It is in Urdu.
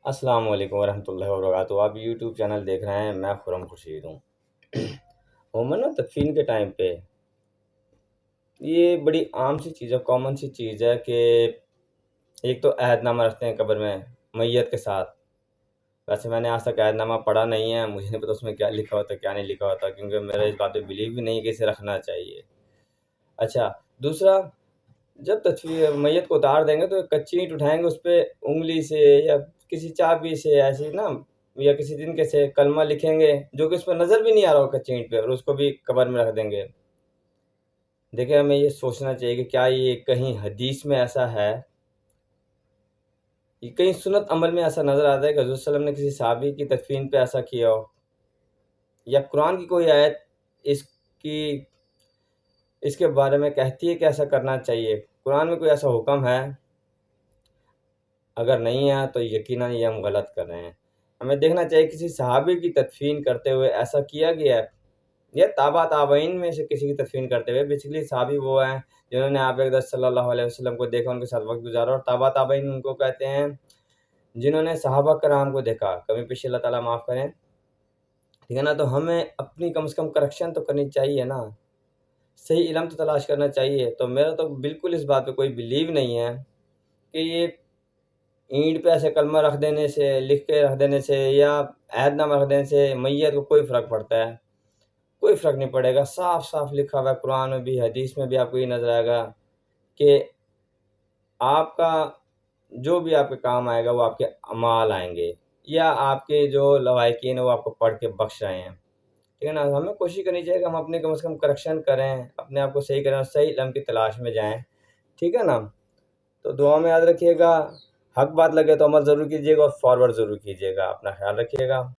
السلام علیکم ورحمۃ اللہ وبرکاتہ۔ آپ یوٹیوب چینل دیکھ رہے ہیں، میں خرم خورشید ہوں۔ عموماً نا تدفین کے ٹائم پہ یہ بڑی عام سی چیز ہے، کامن سی چیز ہے کہ ایک تو عہد نامہ رکھتے ہیں قبر میں میت کے ساتھ۔ ویسے میں نے آج تک عہد نامہ پڑھا نہیں ہے، مجھے نہیں پتا اس میں کیا لکھا ہوتا ہے کیا نہیں لکھا ہوتا، کیونکہ میرا اس بات پہ بلیو بھی نہیں کہ اسے رکھنا چاہیے۔ اچھا، دوسرا، جب میت کو اتار دیں گے تو ایک کچی اینٹ اٹھائیں گے، اس پہ انگلی سے یا کسی چابی سے ایسی نا، یا کسی دن کے سے کلمہ لکھیں گے جو کہ اس پہ نظر بھی نہیں آ رہا ہو کچی اینٹ پہ، اور اس کو بھی قبر میں رکھ دیں گے۔ دیکھیں، ہمیں یہ سوچنا چاہیے کہ کیا یہ کہیں حدیث میں ایسا ہے، یہ کہیں سنت عمل میں ایسا نظر آتا ہے کہ حضرت صلی اللہ علیہ وسلم نے کسی صحابی کی تدفین پہ ایسا کیا ہو، یا قرآن کی کوئی آیت اس کی اس کے بارے میں کہتی ہے کہ ایسا کرنا چاہیے؟ قرآن میں کوئی ایسا حکم ہے؟ اگر نہیں ہے تو یقیناً یہ ہم غلط کر رہے ہیں۔ ہمیں دیکھنا چاہیے کسی صحابی کی تدفین کرتے ہوئے ایسا کیا گیا ہے، یا تابع تابعین میں سے کسی کی تدفین کرتے ہوئے۔ بیسیکلی صحابی وہ ہیں جنہوں نے آپ اقدس صلی اللہ علیہ وسلم کو دیکھا، ان کے ساتھ وقت گزارا، اور تابع تابعین ان کو کہتے ہیں جنہوں نے صحابہ کرام کو دیکھا۔ کمی پیشی اللہ تعالیٰ معاف کریں، ٹھیک ہے نا؟ تو ہمیں اپنی کم از کم کریکشن تو کرنی چاہیے نا، صحیح علم تو تلاش کرنا چاہیے۔ تو میرا تو بالکل اس بات پہ کوئی بلیو نہیں ہے کہ یہ اینٹ پہ ایسے کلمہ رکھ دینے سے، لکھ کے رکھ دینے سے، یا عہد نامہ رکھ دینے سے میت کو کوئی فرق پڑتا ہے۔ کوئی فرق نہیں پڑے گا۔ صاف صاف لکھا ہوا ہے قرآن میں بھی، حدیث میں بھی، آپ کو یہ نظر آئے گا کہ آپ کا جو بھی آپ کے کام آئے گا وہ آپ کے اعمال آئیں گے، یا آپ کے جو لوائقین ہیں وہ آپ کو پڑھ کے بخش رہے ہیں، ٹھیک ہے نا؟ ہمیں کوشش کرنی چاہیے کہ ہم اپنے کم از کم کریکشن کریں، اپنے آپ کو صحیح کریں اور صحیح علم کی تلاش میں جائیں، ٹھیک ہے نا؟ تو دعا میں یاد رکھیے گا، حق بات لگے تو عمل ضرور کیجیے گا، اور فارورڈ ضرور کیجیے گا۔ اپنا خیال رکھیے گا۔